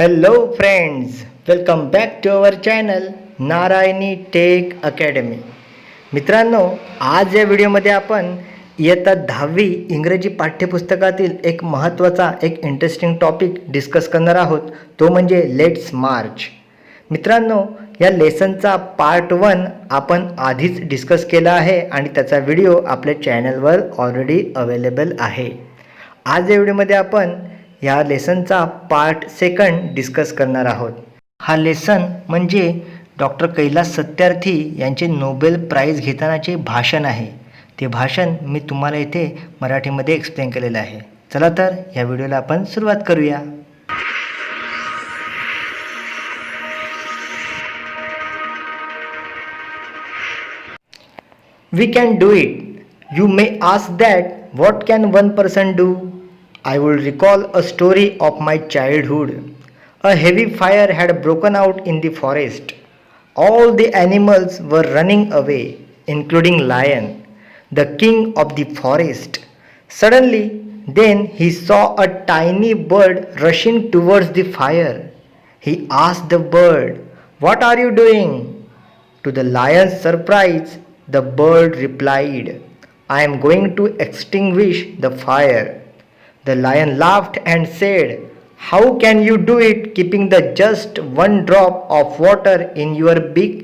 Hello friends, welcome back to our channel Narayani tech academy. मित्रांनो, आज या व्हिडिओमध्ये आपण इयत्ता 10वी इंग्रजी पाठ्यपुस्तकातील एक महत्त्वाचा एक इंटरेस्टिंग टॉपिक डिस्कस करणार आहोत, तो म्हणजे लेट्स मार्च. मित्रांनो, या लेसनचा पार्ट 1 आपण आधीच डिस्कस केला आहे आणि त्याचा व्हिडिओ आपल्या चॅनलवर ऑलरेडी अवेलेबल आहे. आज या व्हिडिओमध्ये आपण या लेसनचा पार्ट 2 डिस्कस करणार आहोत. हा लेसन म्हणजे डॉक्टर कैलास सत्यार्थी यांचे नोबेल प्राइज घेतानाचे भाषण आहे. ते भाषण मी तुम्हाला इथे मराठीमध्ये एक्सप्लेन केलेलं आहे. चला तर या व्हिडिओला आपण सुरुवात करूया. We can do it. You may ask that what can one person do? I will recall a story of my childhood. A heavy fire had broken out in the forest. All the animals were running away, including lion, the king of the forest. Suddenly, then he saw a tiny bird rushing towards the fire. He asked the bird, "What are you doing?" To the lion's surprise, the bird replied, "I am going to extinguish the fire." The lion laughed and said, "How can you do it keeping the just one drop of water in your beak?"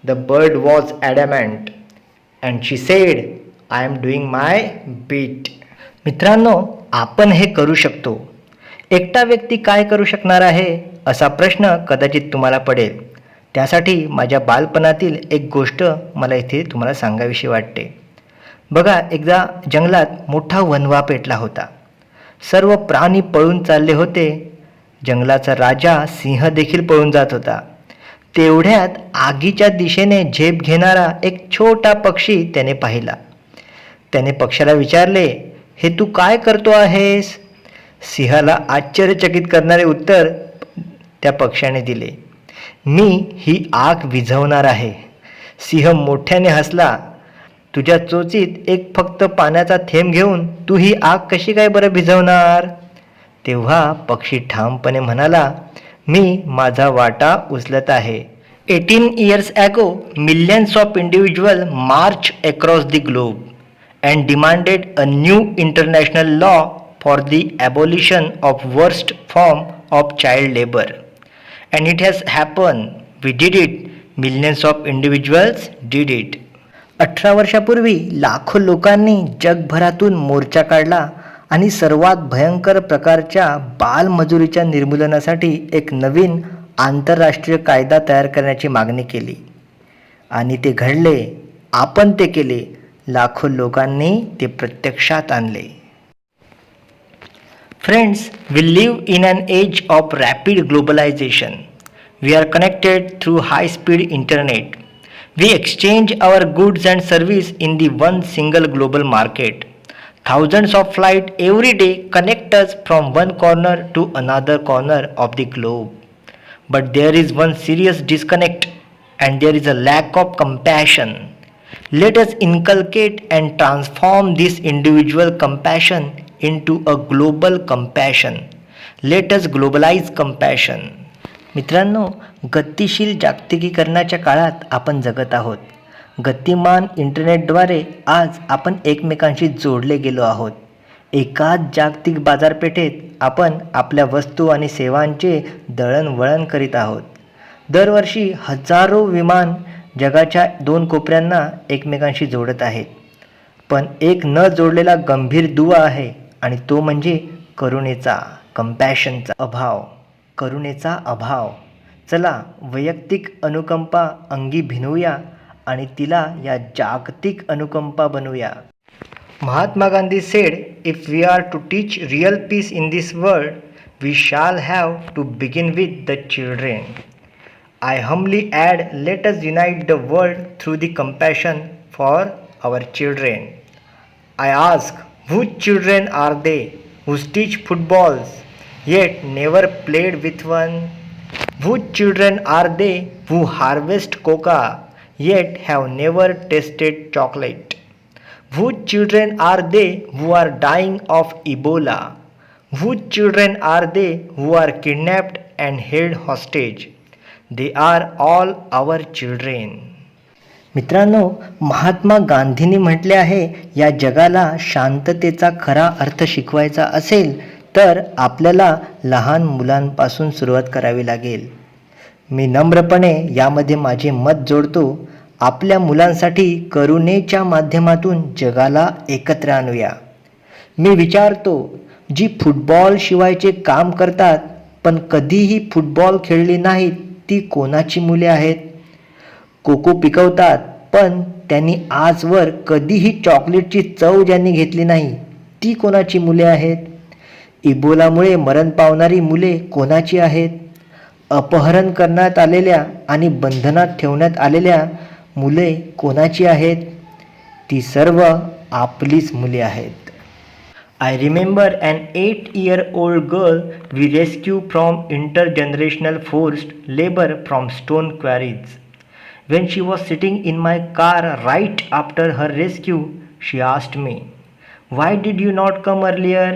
The bird was adamant and she said, "I am doing my bit." मित्रांनो, आपण हे करू शकतो. एकटा व्यक्ती काय करू शकणार आहे असा प्रश्न कदाचित तुम्हाला पडेल. त्यासाठी माझ्या बालपणातील एक गोष्ट मला इथे तुम्हाला सांगावीशी वाटते. बघा, एकदा जंगलात मोठा वणवा पेटला होता. सर्व प्राणी पळून चालले होते. जंगलाचा राजा सिंह देखील पळून जात होता. तेवढ्यात आगीच्या दिशेने झेप घेणारा एक छोटा पक्षी त्याने पाहिला. त्याने पक्षाला विचारले, "हे तू काय करतो आहेस?" सिंहाला आश्चर्यचकित करणारे उत्तर त्या पक्ष्याने दिले, "मी ही आग विझवणार आहे." सिंह मोठ्याने हसला. "तुझ्या चोचीत एक फक्त पाण्याचा थेंब घेऊन तू ही आग कशी काय बरं भिजवणार?" तेव्हा पक्षी ठामपणे म्हणाला, "मी माझा वाटा उचलत आहे." 18 years ago, millions of individuals marched across the globe and demanded a new international law for the abolition of worst form of child labor. And it has happened. We did it. Millions of individuals did it. 18 वर्षापूर्वी लाखो लोकांनी जगभरातून मोर्चा काढला आणि सर्वात भयंकर प्रकारच्या बालमजुरीच्या निर्मूलनासाठी एक नवीन आंतरराष्ट्रीय कायदा तयार करण्याची मागणी केली. आणि ते घडले. आपण ते केले. लाखो लोकांनी ते प्रत्यक्षात आणले. Friends, we live in an age of rapid globalization. We are connected through high-speed internet. We exchange our goods and service in the one single global market. Thousands of flights every day connect us from one corner to another corner of the globe. But there is one serious disconnect, and there is a lack of compassion. Let us inculcate and transform this individual compassion into a global compassion. Let us globalize compassion. मित्रांनो, गतिशील जागतिकीकरणाच्या काळात आपण जगत आहोत. गतिमान इंटरनेटद्वारे आज आपण एकमेकांशी जोडले गेलो आहोत. एकाच जागतिक बाजारपेठेत आपण आपल्या वस्तू आणि सेवांचे दळणवळण करीत आहोत. दरवर्षी हजारो विमान जगाच्या 2 कोपऱ्यांना एकमेकांशी जोडत आहेत. पण एक न जोडलेला गंभीर दुवा आहे आणि तो म्हणजे करुणेचा, कंपॅशनचा अभाव. करुणेचा अभाव. चला, वैयक्तिक अनुकंपा अंगी भिनवूया आणि तिला या जागतिक अनुकंपा बनवूया. Mahatma Gandhi sed, "If we are to teach real peace in this world, we shall have to begin with the children." I humbly add, let us unite the world through the compassion for our children. I ask, whose children are they who teach footballs yet never played with one? Whose children are they who harvest coca yet have never tasted chocolate? Whose children are they who are dying of Ebola? Whose children are they who are kidnapped and held hostage. They are all our children. मित्रांनो, महात्मा गांधींनी म्हटले आहे, या जगाला शांततेचा खरा अर्थ शिकवायचा असेल तर आपल्याला लहान मुलांपासून सुरुवात करावी लागेल. मी नम्रपणे यामध्ये माझे मत जोडतो. आपल्या मुलांसाठी करुणेच्या माध्यमातून जगाला एकत्र आणूया. मी विचारतो, जी फुटबॉल शिवायचे काम करतात पण कधीही फुटबॉल खेळली नाहीत, ती कोणाची मुले आहेत? कोको पिकवतात पण त्यांनी आजवर कधीही चॉकलेटची चव ज्यांनी घेतली नाही, ती कोणाची मुले आहेत? इबोलामुळे मरण पावणारी मुले कोणाची आहेत? अपहरण करण्यात आलेल्या आणि बंधनात ठेवण्यात आलेल्या मुले कोणाची आहेत? ती सर्व आपलीच मुले आहेत. I remember an 8-year-old girl we rescued from intergenerational forced labor from stone quarries. When she was sitting in my car right after her rescue, she asked me, "Why did you not come earlier?"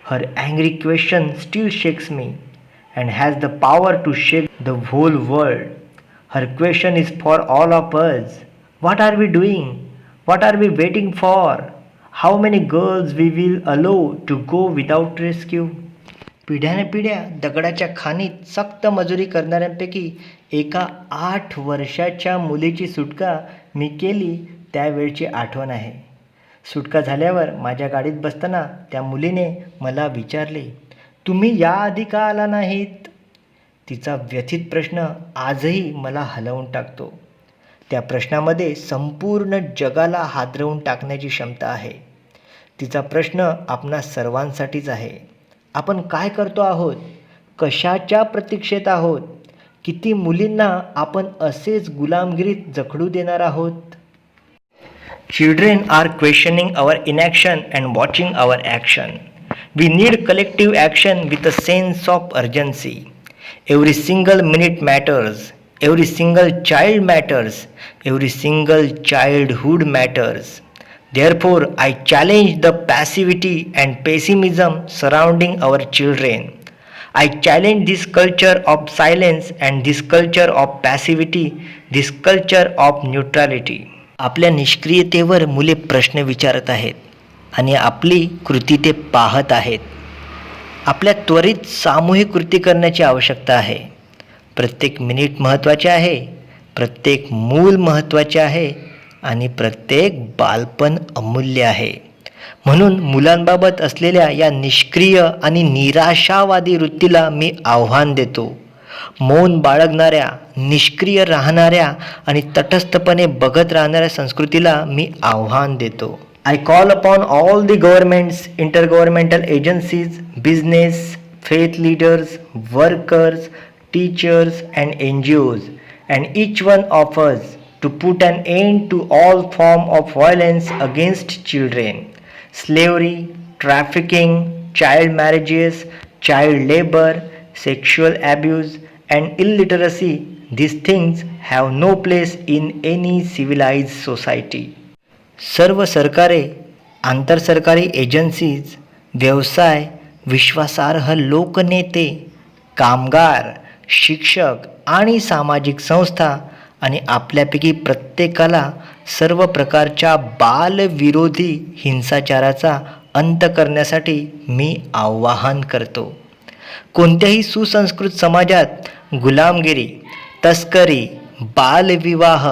Her angry question still shakes me and has the power to shake the whole world. Her question is for all of us. What are we doing? What are we waiting for? How many girls we will allow to go without rescue? पिढ्यानपिढ्या दगडाच्या खाणीत सक्त मजुरी करणाऱ्यांपैकी एका 8 वर्षाच्या मुलीची सुटका मी केली त्यावेळची आठवण आहे. सुटका झाल्यावर माझ्या गाडीत बसताना त्या मुलीने मला विचारले, तुम्ही याआधी का आला नाहीत? तिचा व्यथित प्रश्न आजही मला हलवून टाकतो. त्या प्रश्नामध्ये संपूर्ण जगाला हादरवून टाकण्याची क्षमता आहे. तिचा प्रश्न आपणा सर्वांसाठीच आहे. आपण काय करतो आहोत? कशाच्या प्रतीक्षेत आहोत? किती मुलींना आपण असेच गुलामगिरीत जखडू देणार आहोत? Children are questioning our inaction and watching our action. We need collective action with a sense of urgency. Every single minute matters. Every single child matters. Every single childhood matters. Therefore, I challenge the passivity and pessimism surrounding our children. I challenge this culture of silence and this culture of passivity, this culture of neutrality. आपल्या निष्क्रियतेवर मुले प्रश्न विचारत आहेत आणि आपली कृती ते पाहत आहेत. आपल्या त्वरित सामूहिक कृती करण्याची आवश्यकता आहे. प्रत्येक मिनिट महत्त्वाचे आहे, प्रत्येक मूल महत्त्वाचे आहे आणि प्रत्येक बालपण अमूल्य आहे. म्हणून मुलांबाबत असलेल्या या निष्क्रिय आणि निराशावादी वृत्तीला मी आव्हान देतो. मौन बाळगणाऱ्या, निष्क्रिय राहणाऱ्या आणि तटस्थपणे बघत राहणाऱ्या संस्कृतीला मी आव्हान देतो. I call upon all the governments, intergovernmental agencies, business, faith leaders, workers, teachers and NGOs and each one of us to put an end to all form of violence against children. Slavery, trafficking, child marriages, child labor, sexual abuse and illiteracy, these things have no place in any civilized society. सर्व सरकारे, आंतरसरकारी agencies, व्यवसाय, विश्वासार्ह लोकनेते, कामगार, शिक्षक आणि सामाजिक संस्था आणि आपल्यापैकी प्रत्येकाला सर्व प्रकारच्या बालविरोधी हिंसाचाराचा अंत करण्यासाठी मी आवाहन करतो. कोणत्याही सुसंस्कृत समाजात गुलामगिरी, तस्करी, बालविवाह,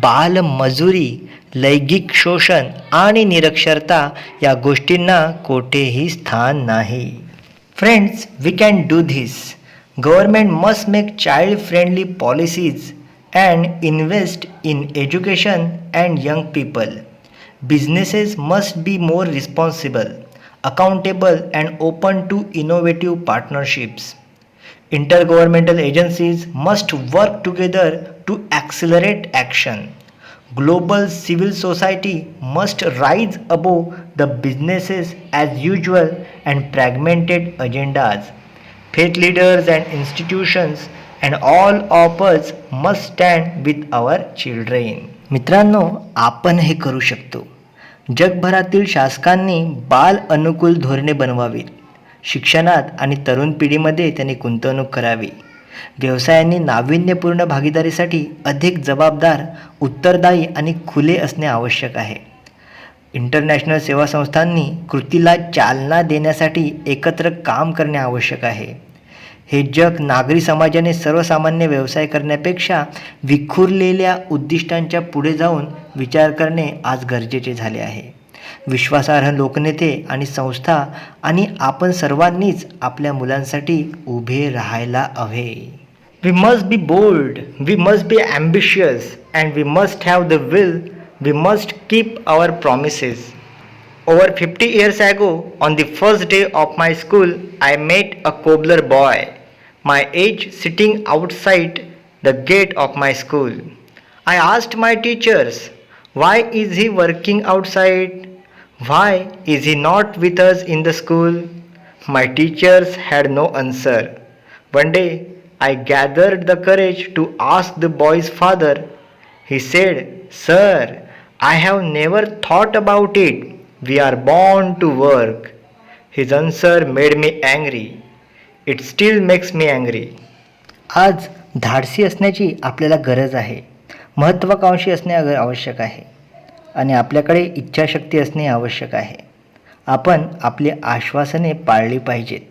बालमजुरी, लैंगिक शोषण आणि निरक्षरता या गोष्टींना कोठेही स्थान नाही. Friends, we can do this. Government must make child friendly policies and invest in education and young people. Businesses must be more responsible, accountable and open to innovative partnerships. Intergovernmental agencies must work together to accelerate action. Global civil society must rise above the businesses as usual and fragmented agendas. Faith leaders and institutions and all of us must stand with our children. मित्रांनो, आपण हे करू शकतो. जगभरातील शासकांनी बाल अनुकूल धोरणे बनवावीत. शिक्षणात आणि तरुण पिढीमध्ये त्यांनी गुंतवणूक करावी. व्यवसायांनी नाविन्यपूर्ण भागीदारीसाठी अधिक जबाबदार, उत्तरदायी आणि खुले असणे आवश्यक आहे. इंटरनॅशनल सेवा संस्थांनी कृतीला चालना देण्यासाठी एकत्र काम करणे आवश्यक आहे. हे जग नागरी समाजाने सर्वसामान्य व्यवसाय करण्यापेक्षा विखुरलेल्या उद्दिष्टांच्या पुढे जाऊन विचार करणे आज गरजेचे झाले आहे. विश्वासार्ह लोकनेते आणि संस्था आणि आपण सर्वांनीच आपल्या मुलांसाठी उभे राहायला हवे. We must be bold, we must be ambitious and we must have the will. We must keep our promises. Over 50 years ago, on the first day of my school, I met a cobbler boy, my age, sitting outside the gate of my school. I asked my teachers, why is he working outside? Why is he not with us in the school? My teachers had no answer. One day, I gathered the courage to ask the boy's father. He said, "Sir, I have never thought about it. We are born to work." His answer made me angry. It still makes me angry. आज धाडसी असण्याची आपल्याला गरज आहे. महत्त्वाकांक्षी असणे आवश्यक आहे आणि आपल्याकडे इच्छाशक्ती असणे आवश्यक आहे. आपण आपली आश्वासने पाळली पाहिजेत.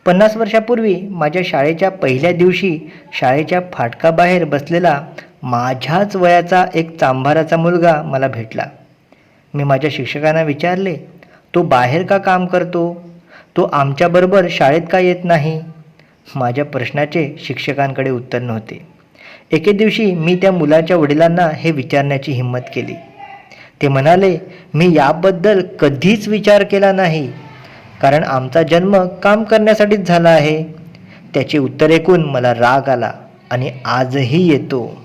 50 वर्षापूर्वी माझ्या शाळेच्या पहिल्या दिवशी शाळेच्या फाटकाबाहेर बसलेला माझ्याच वयाचा एक चांभाराचा मुलगा मला भेटला. मी माझ्या शिक्षकांना विचारले, तो बाहेर का काम करतो? तो आमच्याबरोबर शाळेत का येत नाही? माझ्या प्रश्नाचे शिक्षकांकडे उत्तर नव्हते. एके दिवशी मी त्या मुलाच्या वडिलांना हे विचारण्याची हिंमत केली. ते म्हणाले, मी याबद्दल कधीच विचार केला नाही, कारण आमचा जन्म काम करण्यासाठीच झाला आहे. त्याचे उत्तर ऐकून मला राग आला आणि आजही येतो.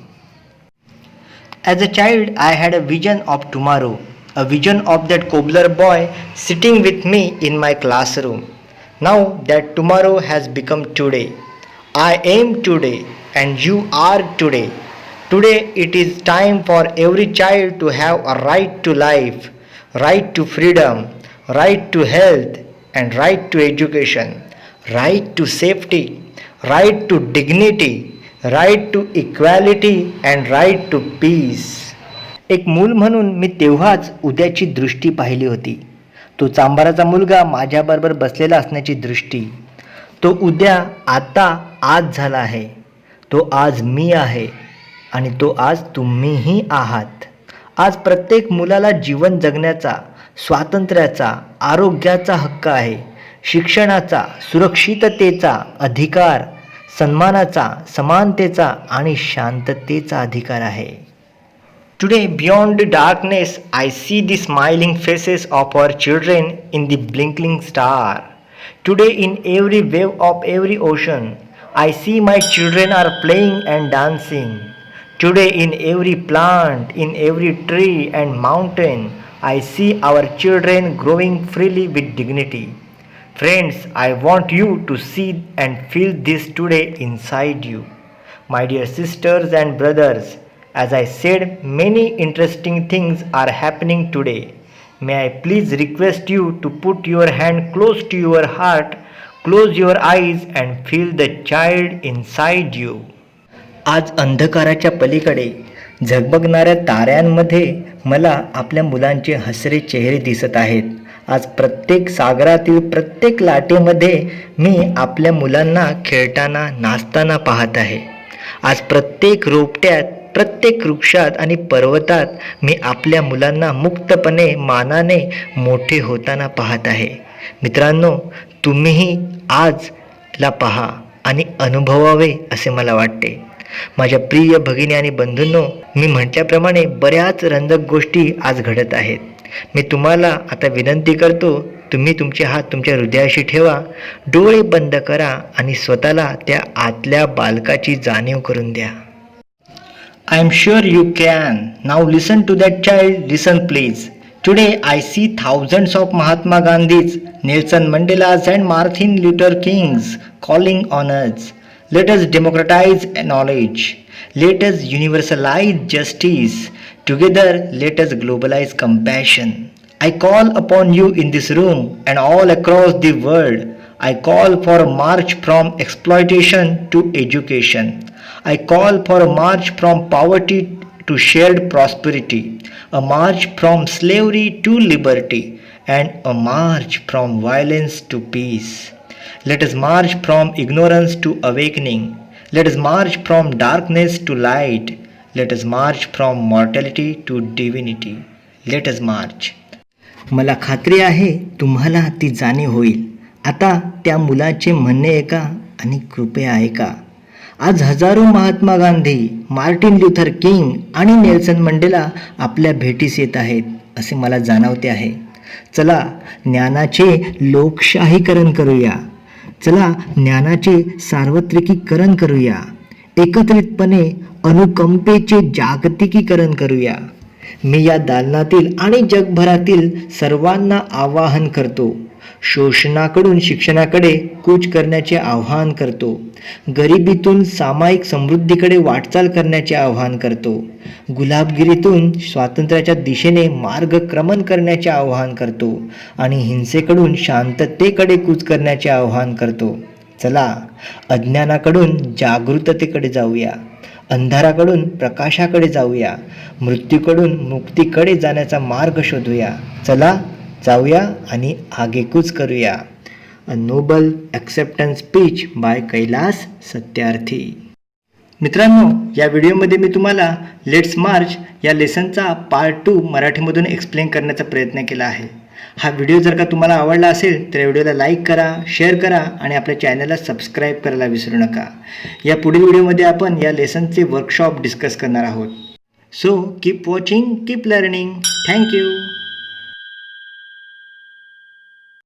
As a child, I had a vision of tomorrow, a vision of that cobbler boy sitting with me in my classroom. Now that tomorrow has become today. I am today and you are today. Today it is time for every child to have a right to life, right to freedom, right to health and right to education, right to safety, right to dignity, right to equality and right to peace. एक मूल म्हणून मी तेव्हाच उद्याची दृष्टी पाहिली होती. तो चांभाराचा मुलगा माझ्याबरोबर बसलेला असण्याची दृष्टी. तो उद्या आता आज झाला आहे. तो आज मी आहे आणि तो आज तुम्हीही आहात. आज प्रत्येक मुलाला जीवन जगण्याचा, स्वातंत्र्याचा, आरोग्याचा हक्क आहे. शिक्षणाचा, सुरक्षिततेचा अधिकार, सन्मानाचा, समानतेचा आणि शांततेचा अधिकार आहे. Today beyond darkness I see the smiling faces of our children in the blinking star. Today in every wave of every ocean I see my children are playing and dancing. Today in every plant, in every tree and mountain I see our children growing freely with dignity. Friends, I want you to see and feel this today inside you. My dear sisters and brothers, as I said, many interesting things are happening today. May I please request you to put your hand close to your heart, close your eyes and feel the child inside you. आज अंधकाराच्या पलीकडे झगमगणाऱ्या ताऱ्यांमध्ये मला आपल्या मुलांचे हसरे चेहरे दिसत आहेत. आज प्रत्येक सागरातील प्रत्येक लाटेमध्ये मी आपल्या मुलांना खेळताना, नाचताना पाहत आहे. आज प्रत्येक रोपट्यात, प्रत्येक वृक्षात आणि पर्वतात मी आपल्या मुलांना मुक्तपणे, मानाने मोठे होताना पाहत आहे. मित्रांनो, तुम्हीही आजला पहा आणि अनुभवावे असे मला वाटते. माझ्या प्रिय भगिनी आणि बंधूंनो, मी म्हटल्याप्रमाणे बऱ्याच रंजक गोष्टी आज घडत आहेत. मी तुम्हाला आता विनंती करतो, तुम्ही तुमचे हात तुमच्या हृदयाशी ठेवा, डोळे बंद करा आणि स्वतःला त्या आतल्या बालकाची जाणीव करून द्या. I am sure you can. Now listen to that child. Listen please. Today I see thousands of Mahatma Gandhis, Nelson Mandelas and Martin Luther Kings calling on us. Let us democratize knowledge. Let us universalize justice. Together, let us globalize compassion. I call upon you in this room and all across the world. I call for a march from exploitation to education. I call for a march from poverty to shared prosperity, a march from slavery to liberty, and a march from violence to peace. Let us march from ignorance to awakening. Let us march from darkness to light. Let us march from mortality to divinity. Let us march. मला खात्री आहे तुम्हाला ती जाणीव होईल. आता त्या मुलाचे म्हणणे ऐका आणि कृपया ऐका. आज हजारो Mahatma Gandhi, Martin Luther king आणि नेल्सन मंडेला आपल्या भेटीस येत आहेत असे मला जाणवते आहे. चला ज्ञानाचे लोकशाहीकरण करूया. चला ज्ञानाचे सार्वत्रिकीकरण करूया. एकत्रितपणे अनुकंपेचे जागतिकीकरण करूया. मी या दालनातील आणि जगभरातील सर्वांना आवाहन करतो. शोषणाकडून शिक्षणाकडे कूच करण्याचे आवाहन करतो. गरिबीतून सामायिक समृद्धीकडे वाटचाल करण्याचे आवाहन करतो. गुलाबगिरीतून स्वातंत्र्याच्या दिशेने मार्गक्रमण करण्याचे आवाहन करतो आणि हिंसेकडून शांततेकडे कूच करण्याचे आवाहन करतो. चला अज्ञानाकडून जागृततेकडे जाऊया. अंधाराकडून प्रकाशाकडे जाऊया. मृत्यूकडून मुक्तीकडे जाण्याचा मार्ग शोधूया. चला जाऊया आणि आगेकूच करूया. A noble acceptance speech by Kailash Satyarthi. मित्रांनो, या व्हिडिओमध्ये मी तुम्हाला लेट्स मार्च या लेसनचा पार्ट 2 मराठीमधून एक्सप्लेन करण्याचा प्रयत्न केला आहे. हा व्हिडिओ जर का तुम्हाला आवडला असेल तर या व्हिडिओला लाईक करा, शेअर करा आणि आपल्या चॅनलला सबस्क्राईब करायला विसरू नका. या पुढील व्हिडिओमध्ये आपण या लेसनचे वर्कशॉप डिस्कस करणार आहोत. So keep watching, keep learning. Thank you.